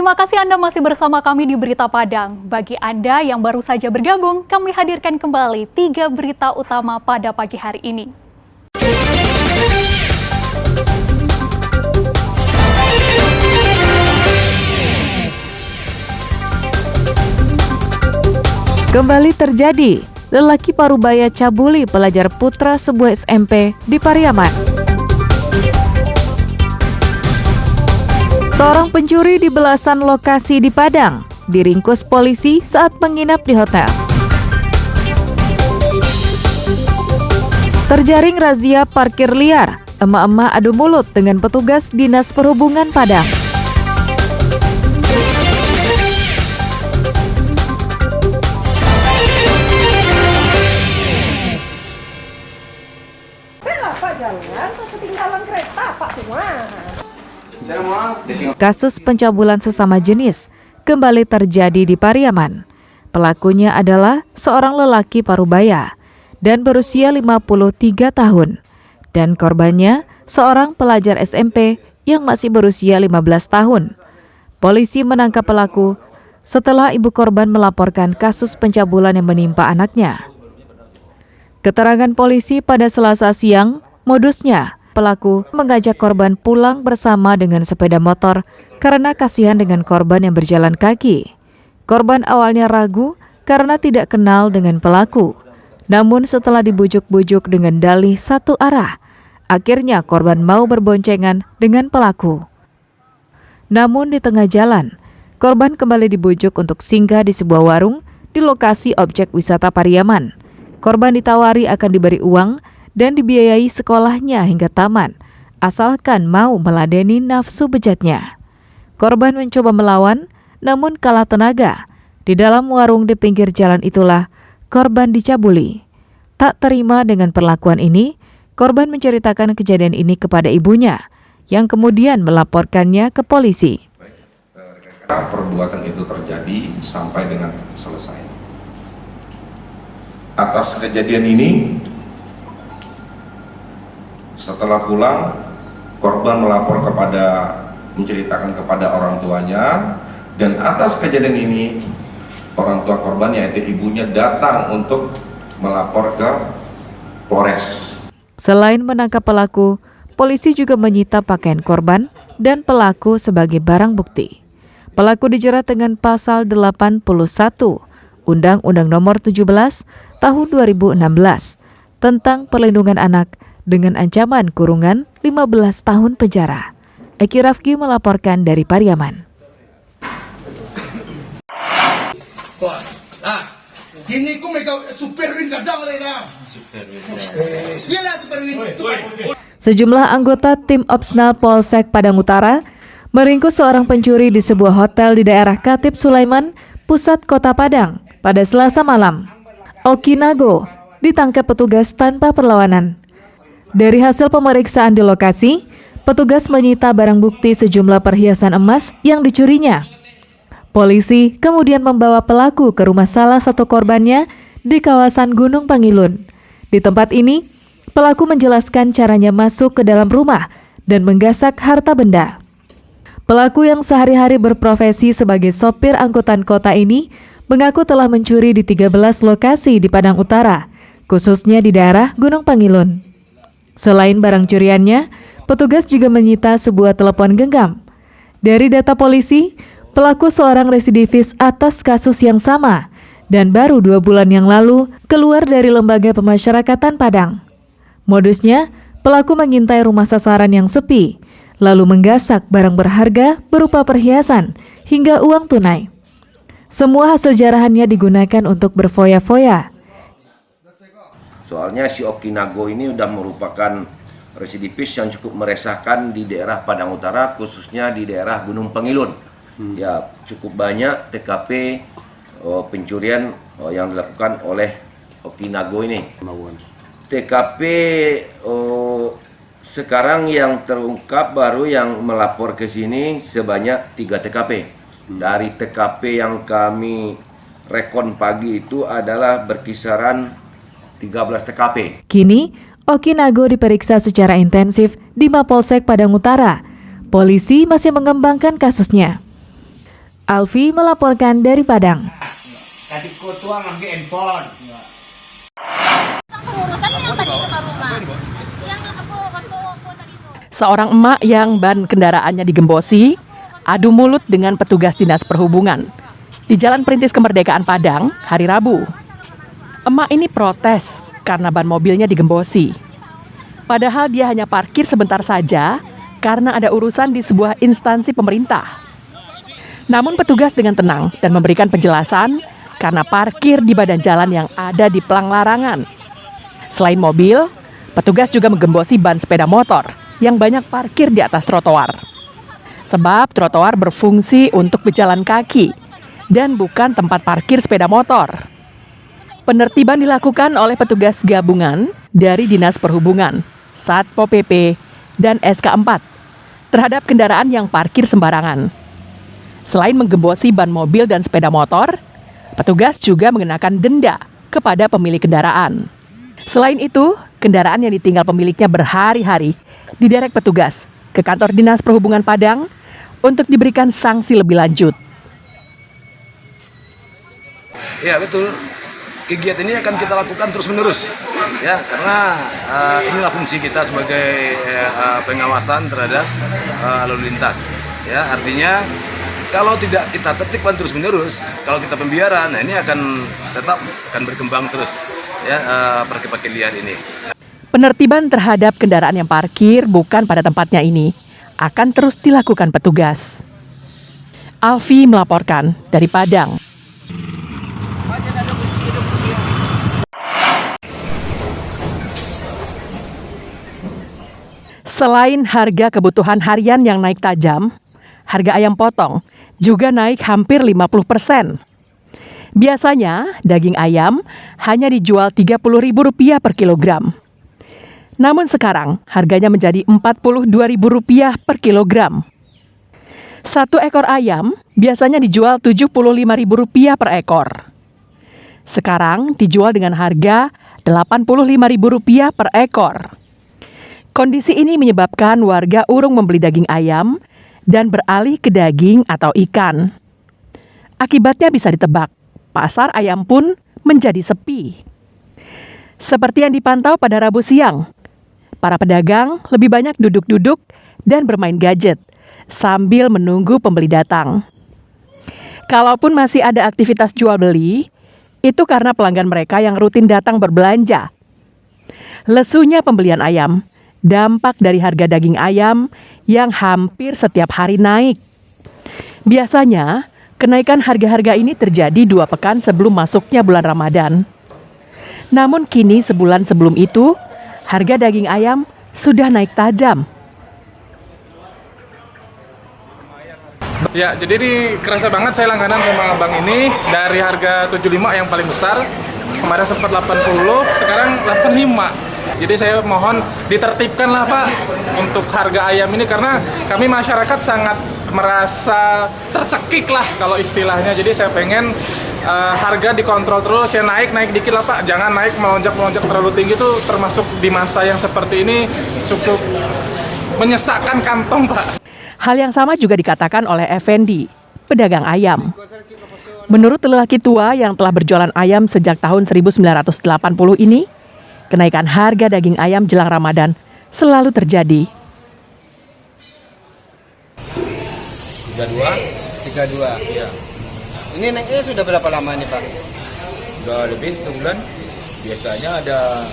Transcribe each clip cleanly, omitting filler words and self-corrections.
Terima kasih Anda masih bersama kami di Berita Padang. Bagi Anda yang baru saja bergabung, kami hadirkan kembali 3 berita utama pada pagi hari ini. Kembali terjadi, lelaki Parubaya cabuli pelajar putra sebuah SMP di Pariaman. Seorang pencuri di belasan lokasi di Padang diringkus polisi saat menginap di hotel. Terjaring razia parkir liar, emak-emak adu mulut dengan petugas Dinas Perhubungan Padang. Pak jalan, ketinggalan kereta Pak semua. Kasus pencabulan sesama jenis kembali terjadi di Pariaman. Pelakunya adalah seorang lelaki Parubaya dan berusia 53 tahun. Dan korbannya seorang pelajar SMP yang masih berusia 15 tahun. Polisi menangkap pelaku setelah ibu korban melaporkan kasus pencabulan yang menimpa anaknya. Keterangan polisi pada Selasa siang, modusnya pelaku mengajak korban pulang bersama dengan sepeda motor karena kasihan dengan korban yang berjalan kaki. Korban awalnya ragu karena tidak kenal dengan pelaku. Namun setelah dibujuk-bujuk dengan dalih satu arah, akhirnya korban mau berboncengan dengan pelaku. Namun di tengah jalan, korban kembali dibujuk untuk singgah di sebuah warung di lokasi objek wisata Pariaman. Korban ditawari akan diberi uang dan dibiayai sekolahnya hingga taman, asalkan mau meladeni nafsu bejatnya. Korban mencoba melawan, namun kalah tenaga. Di dalam warung di pinggir jalan itulah korban dicabuli. Tak terima dengan perlakuan ini, korban menceritakan kejadian ini kepada ibunya, yang kemudian melaporkannya ke polisi. Perbuatan itu terjadi sampai dengan selesai. Atas kejadian ini, setelah pulang, korban menceritakan kepada orang tuanya, dan atas kejadian ini, orang tua korban yaitu ibunya datang untuk melapor ke Polres. Selain menangkap pelaku, polisi juga menyita pakaian korban dan pelaku sebagai barang bukti. Pelaku dijerat dengan pasal 81 Undang-Undang Nomor 17 Tahun 2016 tentang perlindungan anak dengan ancaman kurungan 15 tahun penjara. Eki Rafki melaporkan dari Pariaman. Gini ko may superwin kadang na. Sejumlah anggota tim Opsnal Polsek Padang Utara meringkus seorang pencuri di sebuah hotel di daerah Khatib Sulaiman, pusat kota Padang pada Selasa malam. Oki Nago ditangkap petugas tanpa perlawanan. Dari hasil pemeriksaan di lokasi, petugas menyita barang bukti sejumlah perhiasan emas yang dicurinya. Polisi kemudian membawa pelaku ke rumah salah satu korbannya di kawasan Gunung Pangilun. Di tempat ini, pelaku menjelaskan caranya masuk ke dalam rumah dan menggasak harta benda. Pelaku yang sehari-hari berprofesi sebagai sopir angkutan kota ini mengaku telah mencuri di 13 lokasi di Padang Utara, khususnya di daerah Gunung Pangilun. Selain barang curiannya, petugas juga menyita sebuah telepon genggam. Dari data polisi, pelaku seorang residivis atas kasus yang sama dan baru 2 bulan yang lalu keluar dari lembaga pemasyarakatan Padang. Modusnya, pelaku mengintai rumah sasaran yang sepi, lalu menggasak barang berharga berupa perhiasan hingga uang tunai. Semua hasil jarahannya digunakan untuk berfoya-foya. Soalnya si Oki Nago ini sudah merupakan residivis yang cukup meresahkan di daerah Padang Utara, khususnya di daerah Gunung Pangilun. Ya, cukup banyak TKP pencurian yang dilakukan oleh Oki Nago ini. TKP sekarang yang terungkap baru yang melapor ke sini sebanyak 3 TKP. Dari TKP yang kami rekon pagi itu adalah berkisaran 13 TKP. Kini, Oki Nago diperiksa secara intensif di Mapolsek Padang Utara. Polisi masih mengembangkan kasusnya. Alfi melaporkan dari Padang. Tadi ketua ngambil handphone. Pengurusan yang tadi itu ke rumah. Yang aku tadi itu. Seorang emak yang ban kendaraannya digembosi, adu mulut dengan petugas Dinas Perhubungan di Jalan Perintis Kemerdekaan Padang, hari Rabu. Emak ini protes karena ban mobilnya digembosi. Padahal dia hanya parkir sebentar saja karena ada urusan di sebuah instansi pemerintah. Namun petugas dengan tenang dan memberikan penjelasan karena parkir di badan jalan yang ada di pelang larangan. Selain mobil, petugas juga menggembosi ban sepeda motor yang banyak parkir di atas trotoar. Sebab trotoar berfungsi untuk pejalan kaki dan bukan tempat parkir sepeda motor. Penertiban dilakukan oleh petugas gabungan dari Dinas Perhubungan, Satpol PP, dan SK4 terhadap kendaraan yang parkir sembarangan. Selain menggembosi ban mobil dan sepeda motor, petugas juga mengenakan denda kepada pemilik kendaraan. Selain itu, kendaraan yang ditinggal pemiliknya berhari-hari diderek petugas ke kantor Dinas Perhubungan Padang untuk diberikan sanksi lebih lanjut. Ya betul, kegiatan ini akan kita lakukan terus-menerus, ya karena inilah fungsi kita sebagai pengawasan terhadap lalu lintas. Ya artinya kalau tidak kita tertibkan terus-menerus, kalau kita pembiaran, nah ini tetap akan berkembang terus, ya parkir liar ini. Penertiban terhadap kendaraan yang parkir bukan pada tempatnya ini akan terus dilakukan petugas. Alfi melaporkan dari Padang. Selain harga kebutuhan harian yang naik tajam, harga ayam potong juga naik hampir 50%. Biasanya daging ayam hanya dijual Rp30.000 per kilogram. Namun sekarang harganya menjadi Rp42.000 per kilogram. Satu ekor ayam biasanya dijual Rp75.000 per ekor. Sekarang dijual dengan harga Rp85.000 per ekor. Kondisi ini menyebabkan warga urung membeli daging ayam dan beralih ke daging atau ikan. Akibatnya bisa ditebak, pasar ayam pun menjadi sepi. Seperti yang dipantau pada Rabu siang, para pedagang lebih banyak duduk-duduk dan bermain gadget sambil menunggu pembeli datang. Kalaupun masih ada aktivitas jual beli, itu karena pelanggan mereka yang rutin datang berbelanja. Lesunya pembelian ayam, dampak dari harga daging ayam yang hampir setiap hari naik. Biasanya, kenaikan harga-harga ini terjadi 2 pekan sebelum masuknya bulan Ramadan. Namun kini sebulan sebelum itu, harga daging ayam sudah naik tajam. Ya, jadi ini kerasa banget saya langganan sama abang ini. Dari harga 75 yang paling besar, kemarin sempat 80, sekarang 85. Jadi saya mohon ditertibkan lah Pak untuk harga ayam ini, karena kami masyarakat sangat merasa tercekik lah kalau istilahnya. Jadi saya pengen harga dikontrol terus, ya naik dikit lah Pak, jangan naik melonjak terlalu tinggi. Itu termasuk di masa yang seperti ini cukup menyesakkan kantong Pak. Hal yang sama juga dikatakan oleh Effendi, pedagang ayam. Menurut lelaki tua yang telah berjualan ayam sejak tahun 1980 ini, kenaikan harga daging ayam jelang Ramadan selalu terjadi. 32, ya. Ini naiknya sudah berapa lama nih Pak? Sudah lebih 1 bulan. Biasanya ada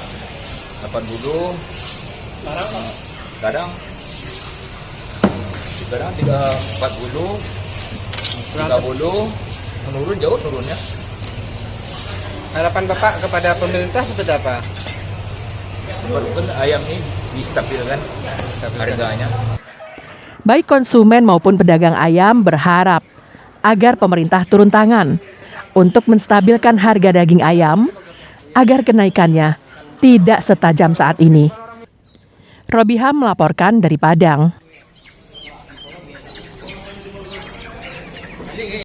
80. Sekarang 40, 30, menurun jauh turunnya. Harapan Bapak kepada pemerintah seperti apa? Walaupun ayam ini distabilkan harganya. Baik konsumen maupun pedagang ayam berharap agar pemerintah turun tangan untuk menstabilkan harga daging ayam agar kenaikannya tidak setajam saat ini. Robiham melaporkan dari Padang.